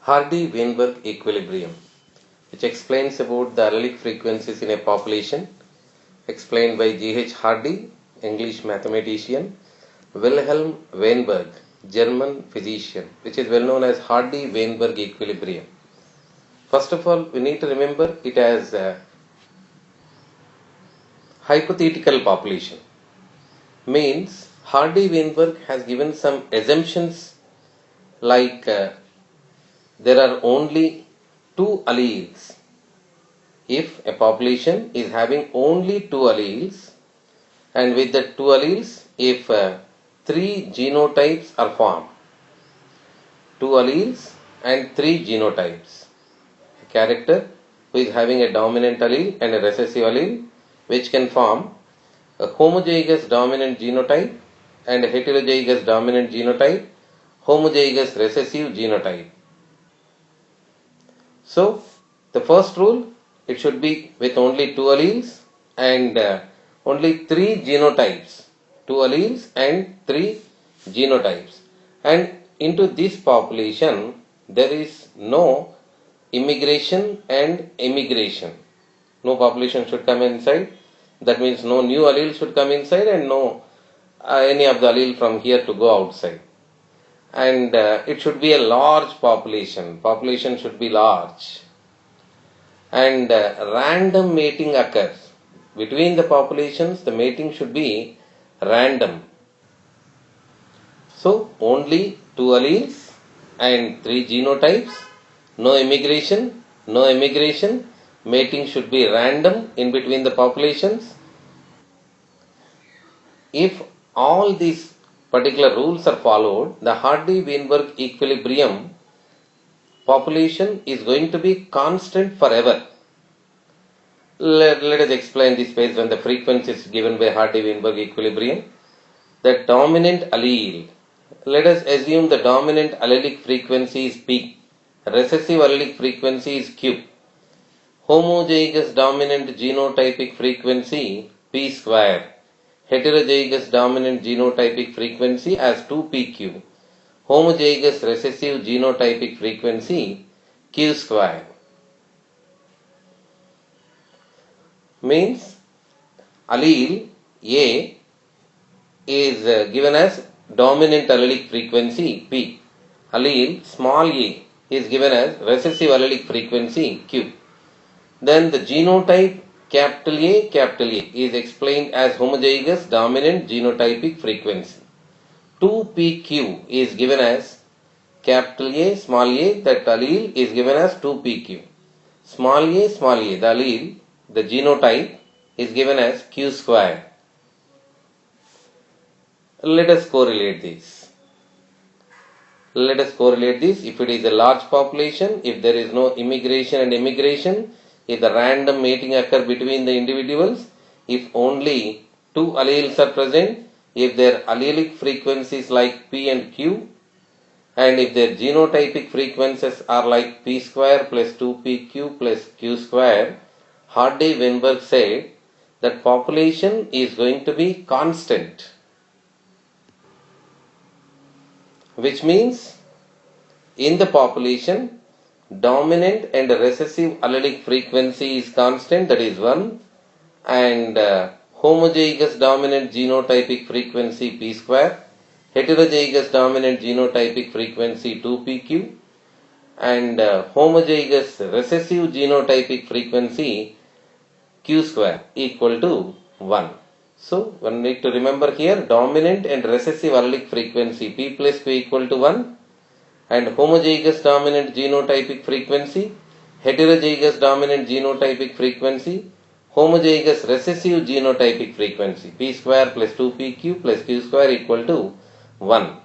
Hardy-Weinberg equilibrium, which explains about the allelic frequencies in a population, explained by G.H. Hardy, English mathematician, Wilhelm Weinberg, German physician, which is well known as Hardy-Weinberg equilibrium. First of all, we need to remember it as a hypothetical population. Means Hardy-Weinberg has given some assumptions like there are only two alleles. If a population is having only two alleles, and with the two alleles, if three genotypes are formed, two alleles and three genotypes, a character who is having a dominant allele and a recessive allele, which can form a homozygous dominant genotype and a heterozygous dominant genotype, homozygous recessive genotype. So, the first rule, it should be with only two alleles and only three genotypes, two alleles and three genotypes. And into this population, there is no immigration and emigration. No population should come inside. That means no new allele should come inside and no any of the allele from here to go outside. And it should be a large population. Population should be large. And random mating occurs. Between the populations, the mating should be random. So, only two alleles and three genotypes. No immigration, no emigration. Mating should be random in between the populations. If all these particular rules are followed, the Hardy-Weinberg equilibrium population is going to be constant forever. Let us explain this based on the frequencies given by Hardy-Weinberg equilibrium. The dominant allele, let us assume the dominant allelic frequency is P, recessive allelic frequency is Q, homozygous dominant genotypic frequency P square, heterozygous dominant genotypic frequency as 2pq, homozygous recessive genotypic frequency q square. Means allele A is given as dominant allelic frequency P. Allele small a is given as recessive allelic frequency Q. Then the genotype capital A is explained as homozygous dominant genotypic frequency. 2pq is given as capital A, small a, that allele is given as 2pq. Small a, the allele, the genotype is given as q square. Let us correlate this. If it is a large population, if there is no immigration and emigration, if the random mating occur between the individuals, if only two alleles are present, if their allelic frequencies like P and Q, and if their genotypic frequencies are like P square plus 2pq plus Q square, Hardy-Weinberg said that population is going to be constant. Which means in the population, dominant and recessive allelic frequency is constant, that is 1, and homozygous dominant genotypic frequency P square, heterozygous dominant genotypic frequency 2pq, and homozygous recessive genotypic frequency q square equal to 1. So, one need to remember here, dominant and recessive allelic frequency P plus Q equal to 1, and homozygous dominant genotypic frequency, heterozygous dominant genotypic frequency, homozygous recessive genotypic frequency, P square plus 2pq plus Q square equal to 1.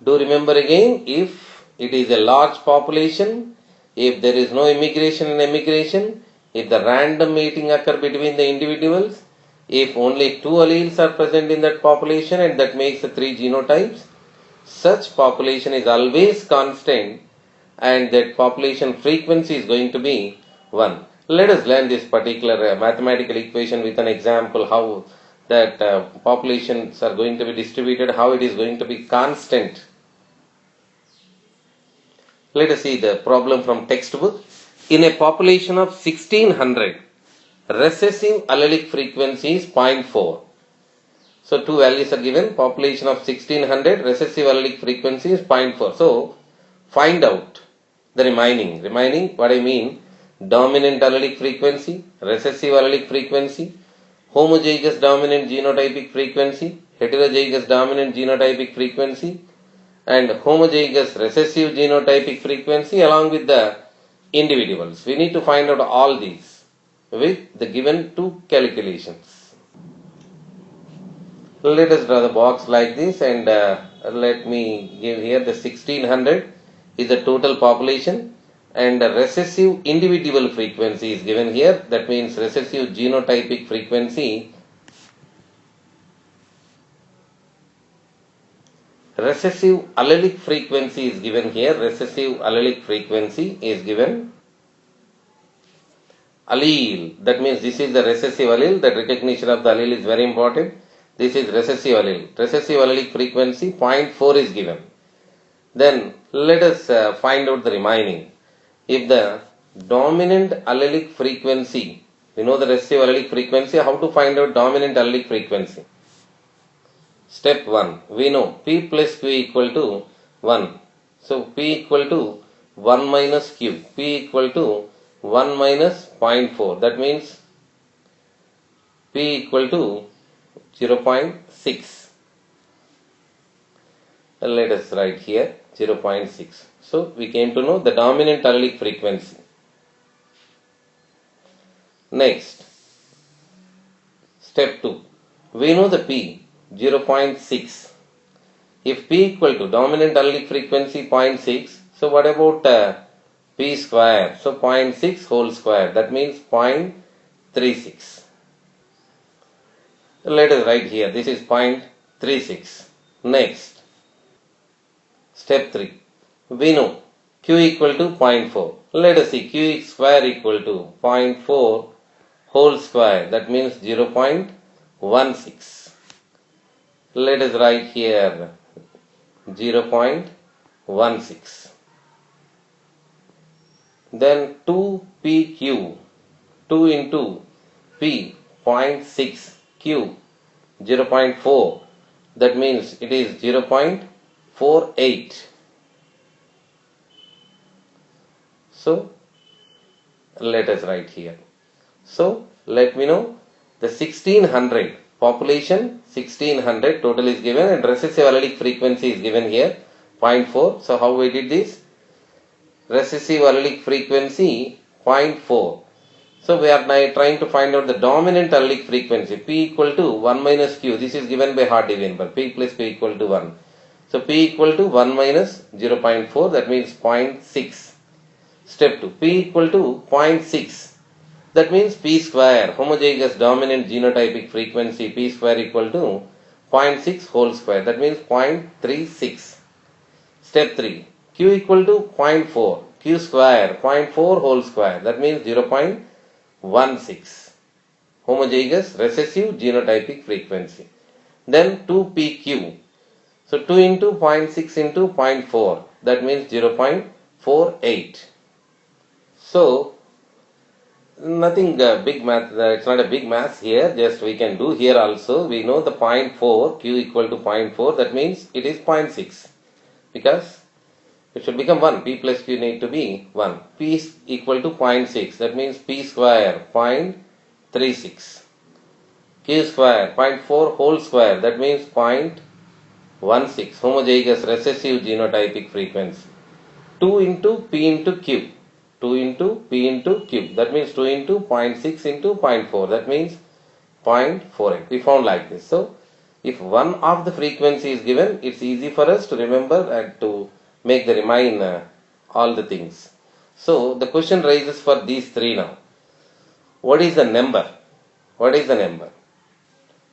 Do remember again, if it is a large population, if there is no immigration and emigration, if the random mating occur between the individuals, if only two alleles are present in that population and that makes the three genotypes, such population is always constant and that population frequency is going to be 1. Let us learn this particular mathematical equation with an example how that populations are going to be distributed, how it is going to be constant. Let us see the problem from textbook. In a population of 1600, recessive allelic frequency is 0.4. So two values are given. Population of 1600, recessive allelic frequency is 0.4. So find out the remaining. Remaining, what I mean, dominant allelic frequency, recessive allelic frequency, homozygous dominant genotypic frequency, heterozygous dominant genotypic frequency, and homozygous recessive genotypic frequency along with the individuals. We need to find out all these with the given two calculations. Let us draw the box like this, and let me give here the 1600 is the total population, and the recessive individual frequency is given here. That means recessive genotypic frequency. Recessive allelic frequency is given here. Recessive allelic frequency is given. Allele, that means this is the recessive allele. That recognition of the allele is very important. This is recessive allele. Recessive allelic frequency 0.4 is given. Then let us find out the remaining. If the dominant allelic frequency, we know the recessive allelic frequency, how to find out dominant allelic frequency? Step 1, we know P plus Q equal to 1. So P equal to 1 minus Q. P equal to 1 minus 0.4. That means P equal to 0.6. Let us write here 0.6. So we came to know the dominant allelic frequency. Next, step 2. We know the P 0.6. If P equal to dominant allelic frequency 0.6, so what about P square? So 0.6 whole square, that means 0.36. Let us write here, this is 0.36. Next, step 3. We know Q equal to 0.4. Let us see, Q square equal to 0.4 whole square, that means 0.16. Let us write here 0.16. Then 2PQ, 2 into P, 0.6, Q, 0.4. That means it is 0.48. So let us write here. So let me know the 1600 population, 1600 total is given, and recessive allelic frequency is given here 0.4. So how we did this? Recessive allelic frequency 0.4. So we are now trying to find out the dominant allelic frequency. P equal to 1 minus Q. This is given by Hardy-Weinberg. P plus Q equal to 1. So P equal to 1 minus 0.4. That means 0.6. Step 2. P equal to 0.6. That means P square, homozygous dominant genotypic frequency, P square equal to 0.6 whole square. That means 0.36. Step 3. Q equal to 0.4. Q square, 0.4 whole square. That means 0.16. Homozygous recessive genotypic frequency. Then 2PQ. So 2 into 0.6 into 0.4. That means 0.48. So nothing big math, it's not a big math here, just we can do here also. We know the 0.4, Q equal to 0.4, that means it is 0.6, because it should become 1, P plus Q need to be 1. P is equal to 0.6, that means P square 0.36. Q square 0.4 whole square, that means 0.16, homozygous recessive genotypic frequency. 2 into P into Q. 2 into P into Q. That means 2 into 0.6 into 0.4. That means 0.48. We found like this. So, if one of the frequency is given, it's easy for us to remember and to make the remain all the things. So, the question raises for these three now. What is the number? What is the number?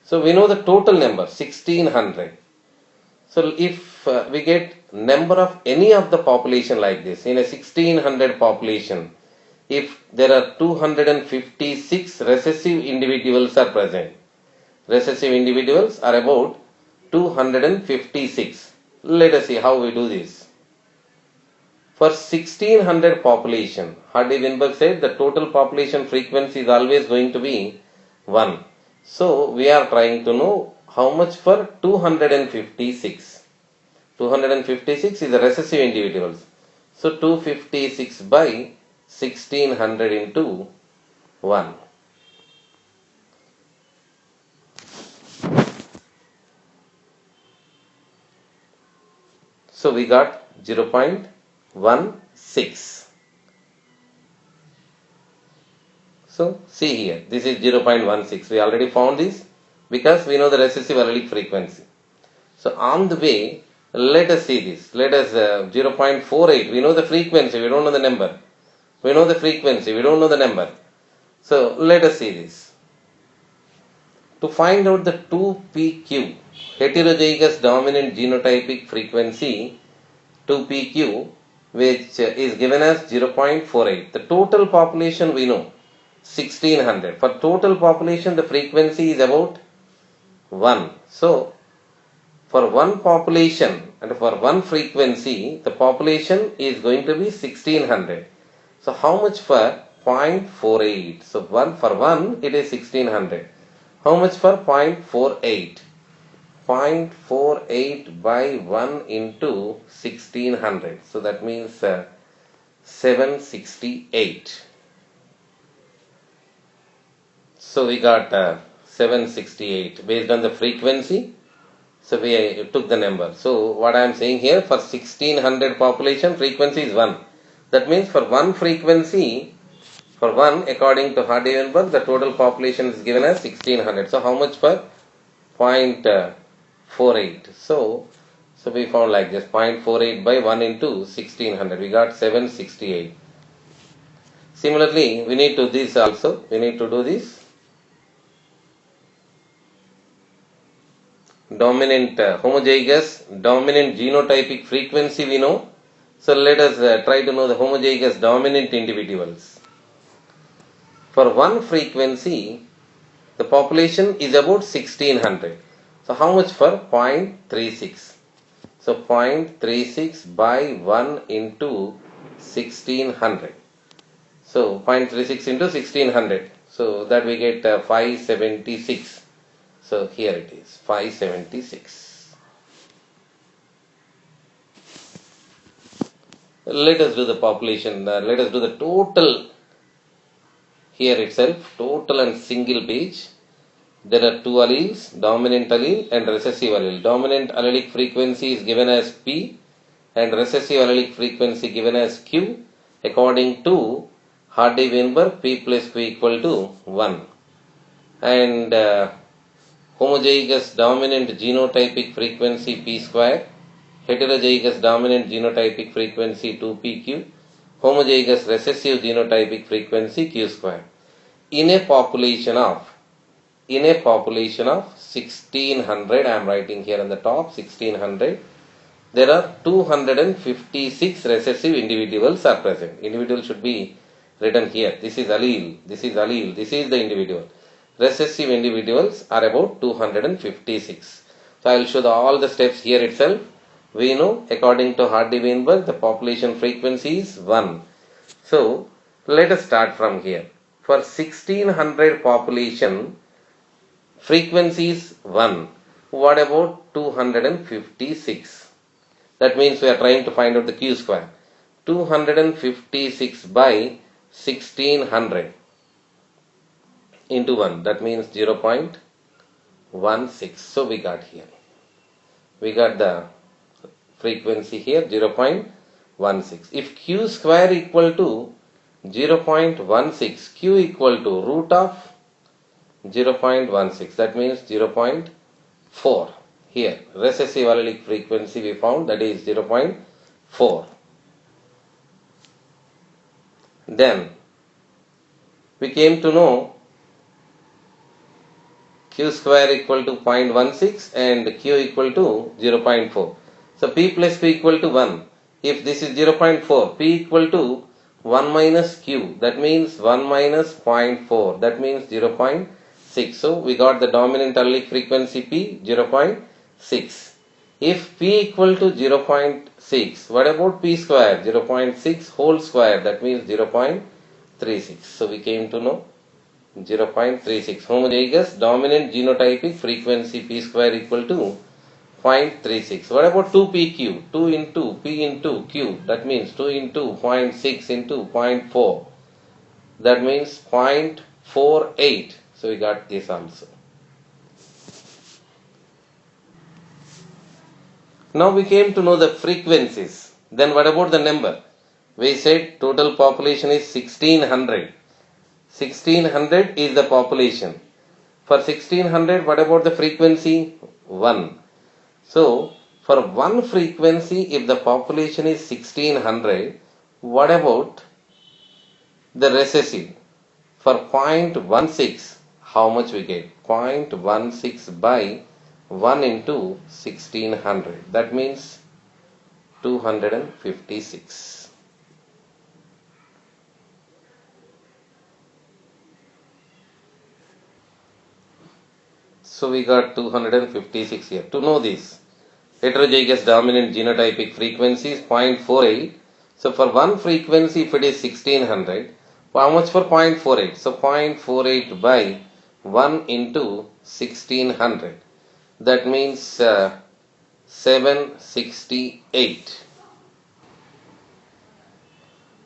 So, we know the total number 1600. So, if we get number of any of the population like this, in a 1600 population, if there are 256 recessive individuals are present, recessive individuals are about 256. Let us see how we do this. For 1600 population, Hardy-Weinberg said the total population frequency is always going to be 1. So we are trying to know how much for 256. 256 is the recessive individuals. So 256 by 1600 into 1. So we got 0.16. So see here, this is 0.16. We already found this because we know the recessive allelic frequency. So on the way, let us see this. Let us 0.48. We know the frequency, we don't know the number. We know the frequency, we don't know the number. So let us see this. To find out the 2pq, heterozygous dominant genotypic frequency 2pq, which is given as 0.48. The total population we know 1600. For total population the frequency is about 1. So for one population and for one frequency the population is going to be 1600. So how much for 0.48? So for 1 it is 1600. How much for 0.48? 0.48 by 1 into 1600. So that means 768. So we got 768 based on the frequency. So we took the number. So what I am saying here, for 1600 population frequency is 1. That means for one frequency, for 1 according to Hardy-Weinberg the total population is given as 1600. So how much for 0.48? So we found like this, 0.48 by 1 into 1600. We got 768. Similarly, we need to do this also. We need to do this. Dominant homozygous dominant genotypic frequency we know. So let us try to know the homozygous dominant individuals. For one frequency the population is about 1600. So how much for 0.36? So 0.36 by 1 into 1600. So 0.36 into 1600. So that we get 576. So here it is, 576. Let us do the population, let us do the total here itself, total and single page. There are two alleles, dominant allele and recessive allele. Dominant allelic frequency is given as P and recessive allelic frequency given as Q according to Hardy-Weinberg. P plus Q equal to 1. And homozygous dominant genotypic frequency P square, heterozygous dominant genotypic frequency 2pq, homozygous recessive genotypic frequency Q square. In a population of 1600, I am writing here on the top 1600, there are 256 recessive individuals are present. Individual should be written here. This is allele, this is allele, this is the individual. Recessive individuals are about 256. So I will show all the steps here itself. We know according to Hardy-Weinberg the population frequency is 1. So let us start from here. For 1600 population frequency is 1. What about 256? That means we are trying to find out the Q square. 256 by 1600 into 1, that means 0.16. So we got here, we got the frequency here 0.16. If Q square equal to 0.16, Q equal to root of 0.16, that means 0.4. Here recessive allelic frequency we found, that is 0.4. Then we came to know Q square equal to 0.16 and Q equal to 0.4. So P plus Q equal to 1. If this is 0.4, P equal to 1 minus Q, that means 1 minus 0.4, that means 0.6. So we got the dominant allelic frequency P 0.6. If p equal to 0.6, what about p square? 0.6 whole square, that means 0.36. So we came to know 0.36. Homozygous dominant genotypic frequency p square equal to 0.36. What about 2pq? 2 into p into q, that means 2 into 0.6 into 0.4. That means 0.48. So we got this also. Now we came to know the frequencies. Then what about the number? We said total population is 1600. 1600 is the population. For 1600, what about the frequency? 1. So, for one frequency, if the population is 1600, what about the recessive? For 0.16, how much we get? 0.16 by 1 into 1600. That means 256. So we got 256 here. To know this, heterozygous dominant genotypic frequency is 0.48. So for one frequency, if it is 1600, how much for 0.48? So 0.48 by 1 into 1600. That means 768.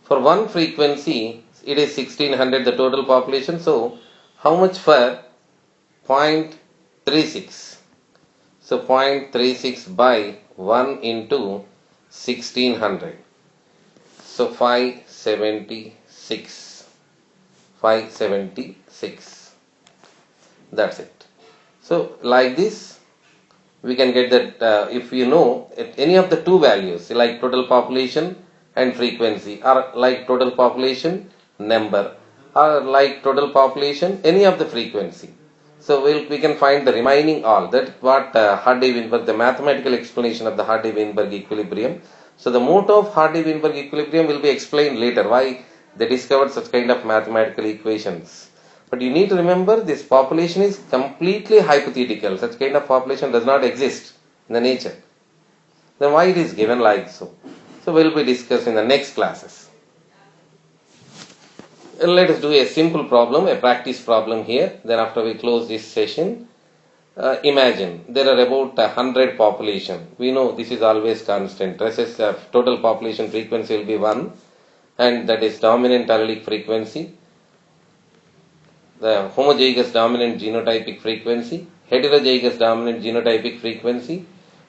For one frequency, it is 1600, the total population. So how much for 0.36? So 0.36 by 1 into 1600. So 576. 576. That's it. So like this, we can get that if you know any of the two values, like total population and frequency, or like total population number, or like total population any of the frequency. So we can find the remaining all. That's what Hardy-Weinberg, the mathematical explanation of the Hardy-Weinberg equilibrium. So the motto of Hardy-Weinberg equilibrium will be explained later, why they discovered such kind of mathematical equations. But you need to remember, this population is completely hypothetical. Such kind of population does not exist in the nature. Then why it is given like so? So we will be discussing in the next classes. Let us do a simple problem, a practice problem here. Then after we close this session, imagine there are about 100 population. We know this is always constant. Total population frequency will be 1, and that is dominant allelic frequency. The homozygous dominant genotypic frequency, heterozygous dominant genotypic frequency,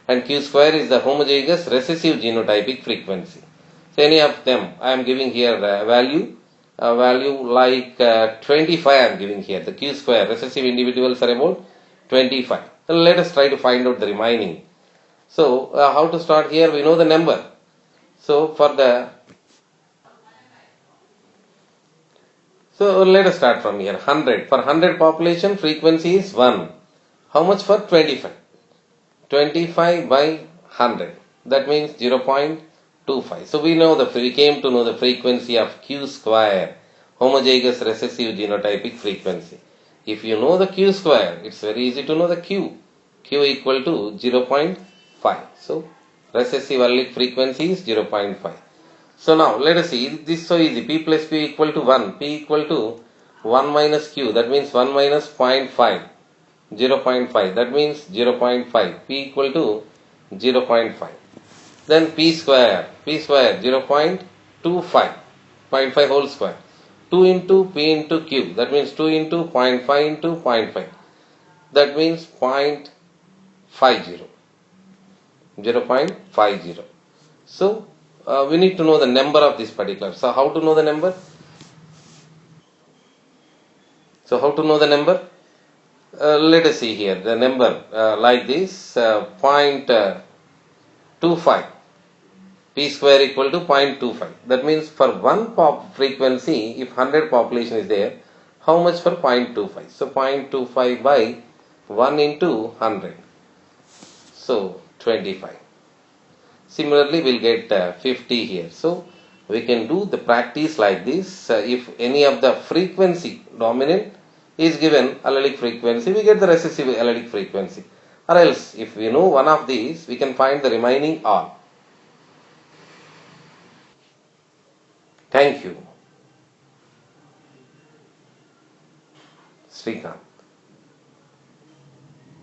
and Q square is the homozygous recessive genotypic frequency. So any of them, I am giving here a value like 25 I am giving here. The Q square recessive individuals are about 25. So let us try to find out the remaining. So how to start here? We know the number. So let us start from here. 100. For 100 population, frequency is 1. How much for 25? 25 by 100. That means 0.25. So we came to know the frequency of Q square, homozygous recessive genotypic frequency. If you know the Q square, it's very easy to know the Q. Q equal to 0.5. So recessive allelic frequency is 0.5. So now let us see, this is so easy. P plus Q equal to 1. P equal to 1 minus Q, that means 1 minus 0.5. 0.5, that means 0.5. P equal to 0.5. Then P square 0.25. 0.5 whole square. 2 into P into Q, that means 2 into 0.5 into 0.5. That means 0.50. 0.50. So we need to know the number of this particular. So how to know the number? Let us see here. The number like this, 0.25. P square equal to 0.25. That means for one frequency, if 100 population is there, how much for 0.25? So 0.25 by 1 into 100. So 25. Similarly, we'll get 50 here. So we can do the practice like this. If any of the frequency dominant is given allelic frequency, we get the recessive allelic frequency. Or else, if we know one of these, we can find the remaining all. Thank you. Srikanth.